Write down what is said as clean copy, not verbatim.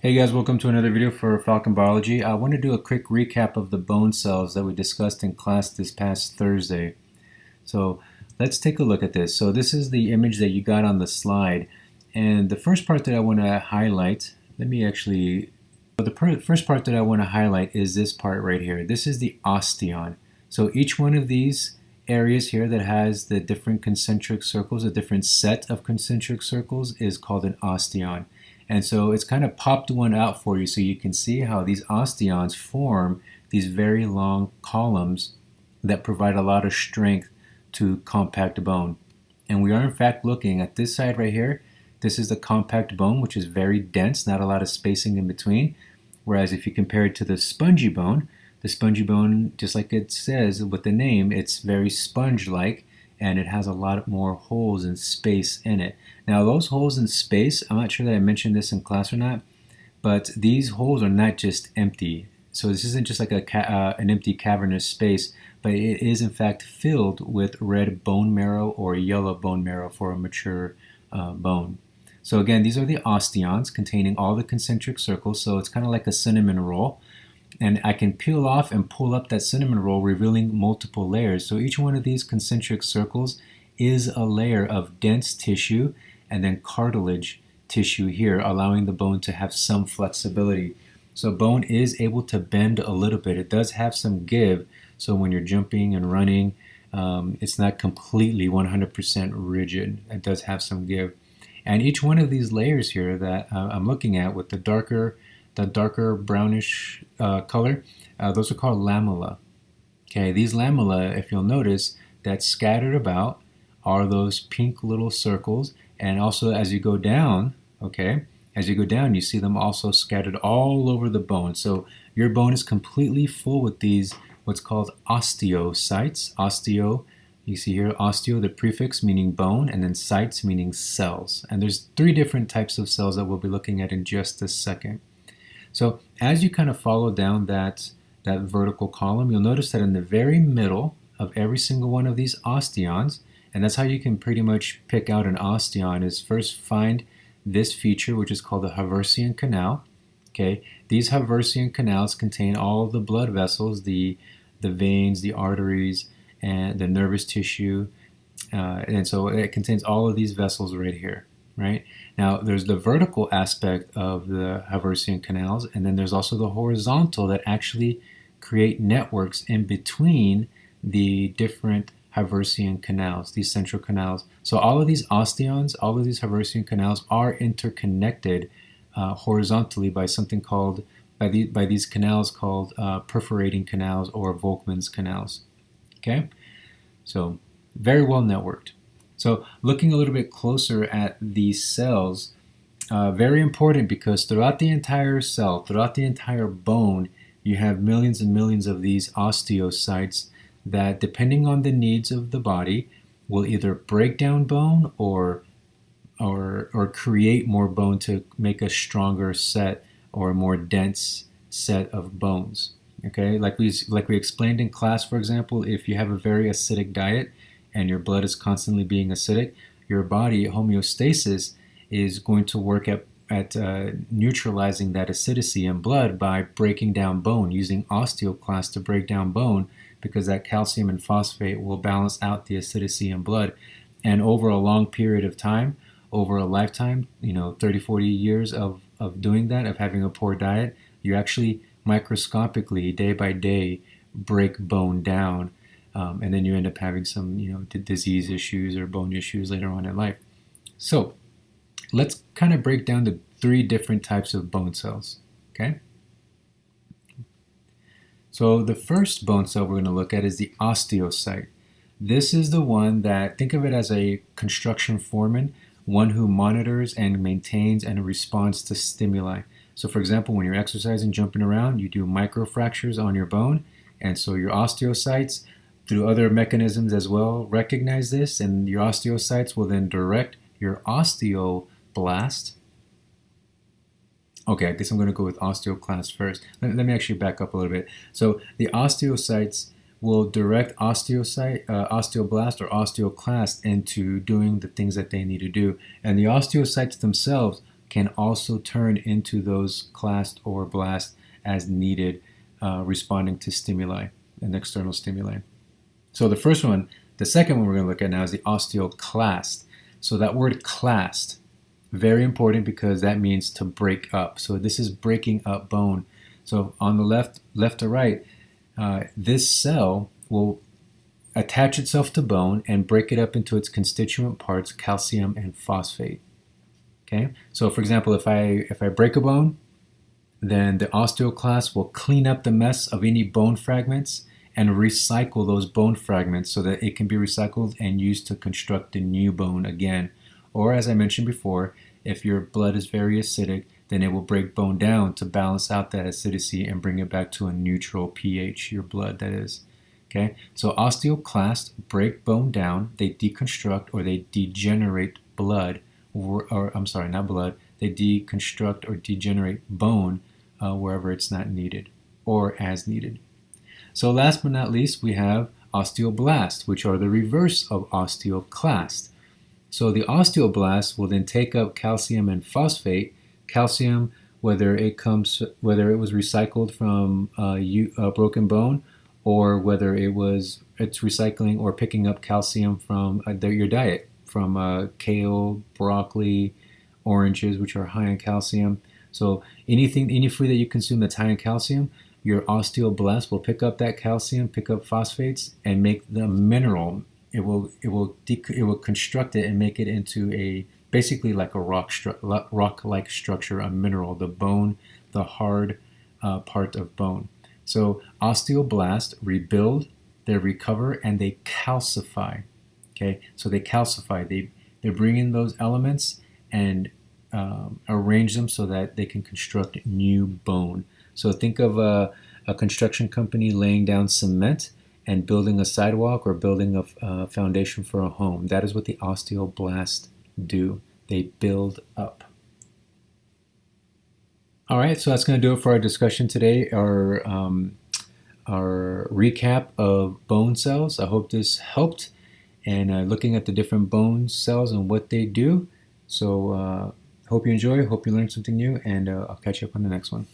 Hey guys, welcome to another video for Falcon Biology. I want to do a quick recap of the bone cells that we discussed in class this past Thursday. So let's take a look at this. So this is the image that you got on the slide. And the first part that I want to highlight, first part that I want to highlight is this part right here. This is the osteon. So each one of these areas here that has the different concentric circles, a different set of concentric circles, is called an osteon. And so it's kind of popped one out for you so you can see how these osteons form these very long columns that provide a lot of strength to compact bone. And we are in fact looking at this side right here. This is the compact bone, which is very dense, not a lot of spacing in between. Whereas if you compare it to the spongy bone, just like it says with the name, it's very sponge-like, and it has a lot more holes and space in it. Now those holes in space, I'm not sure that I mentioned this in class or not, but these holes are not just empty. So this isn't just like an empty cavernous space, but it is in fact filled with red bone marrow or yellow bone marrow for a mature bone. So again, these are the osteons containing all the concentric circles, so it's kind of like a cinnamon roll. And I can peel off and pull up that cinnamon roll, revealing multiple layers. So each one of these concentric circles is a layer of dense tissue and then cartilage tissue here, allowing the bone to have some flexibility. So bone is able to bend a little bit. It does have some give, so when you're jumping and running, it's not completely 100% rigid. It does have some give. And each one of these layers here that I'm looking at with the darker brownish color, those are called lamella. Okay, these lamella, if you'll notice, that's scattered about are those pink little circles, and also as you go down, you see them also scattered all over the bone. So your bone is completely full with these, what's called osteocytes. Osteo, you see here, osteo, the prefix meaning bone, and then cytes meaning cells. And there's 3 different types of cells that we'll be looking at in just a second. So as you kind of follow down that vertical column, you'll notice that in the very middle of every single one of these osteons, and that's how you can pretty much pick out an osteon, is first find this feature, which is called the Haversian canal. Okay, these Haversian canals contain all the blood vessels, the veins, the arteries, and the nervous tissue, and so it contains all of these vessels right here. Right? Now there's the vertical aspect of the Haversian canals, and then there's also the horizontal that actually create networks in between the different Haversian canals, these central canals. So all of these osteons, all of these Haversian canals are interconnected horizontally by something called, by these canals called perforating canals or Volkmann's canals. Okay? So very well networked. So looking a little bit closer at these cells, very important, because throughout the entire cell, throughout the entire bone, you have millions and millions of these osteocytes that, depending on the needs of the body, will either break down bone or create more bone to make a stronger set or a more dense set of bones. Okay, like we explained in class, for example, if you have a very acidic diet and your blood is constantly being acidic, your body homeostasis is going to work at neutralizing that acidity in blood by breaking down bone, using osteoclasts to break down bone, because that calcium and phosphate will balance out the acidity in blood. And over a long period of time, over a lifetime, 30, 40 years of doing that, of having a poor diet, you actually microscopically, day by day, break bone down. And then you end up having some, disease issues or bone issues later on in life. So let's kind of break down the 3 different types of bone cells, okay? So the first bone cell we're going to look at is the osteocyte. This is the one that, think of it as a construction foreman, one who monitors and maintains and responds to stimuli. So for example, when you're exercising, jumping around, you do microfractures on your bone, and so your osteocytes, through other mechanisms as well, recognize this, and your osteocytes will then direct your osteoblast. Okay, I guess I'm going to go with osteoclast first. Let me actually back up a little bit. So the osteocytes will direct osteoblast or osteoclast into doing the things that they need to do. And the osteocytes themselves can also turn into those clast or blast as needed, responding to stimuli and external stimuli. So the first one, the second one we're going to look at now is the osteoclast. So that word clast, very important because that means to break up. So this is breaking up bone. So on the left to right, this cell will attach itself to bone and break it up into its constituent parts, calcium and phosphate. Okay, so for example, if I break a bone, then the osteoclast will clean up the mess of any bone fragments and recycle those bone fragments so that it can be recycled and used to construct a new bone again. Or as I mentioned before, if your blood is very acidic, then it will break bone down to balance out that acidity and bring it back to a neutral pH, your blood that is. Okay, so osteoclasts break bone down, they deconstruct or they degenerate blood, or I'm sorry, not blood, they deconstruct or degenerate bone wherever it's not needed or as needed. So last but not least, we have osteoblasts, which are the reverse of osteoclast. So the osteoblast will then take up calcium and phosphate. Calcium, whether it was recycled from a broken bone, or whether it's recycling or picking up calcium from your diet, from kale, broccoli, oranges, which are high in calcium. So any food that you consume that's high in calcium, your osteoblast will pick up that calcium, pick up phosphates, and make the mineral. It will construct it and make it into basically like a rock-like structure, a mineral, the bone, the hard part of bone. So osteoblasts rebuild, they recover, and they calcify. Okay, so they calcify. They bring in those elements and arrange them so that they can construct new bone. So think of a construction company laying down cement and building a sidewalk or building a foundation for a home. That is what the osteoblasts do. They build up. All right, so that's going to do it for our discussion today, our recap of bone cells. I hope this helped, and looking at the different bone cells and what they do. So hope you enjoy, hope you learned something new, and I'll catch you up on the next one.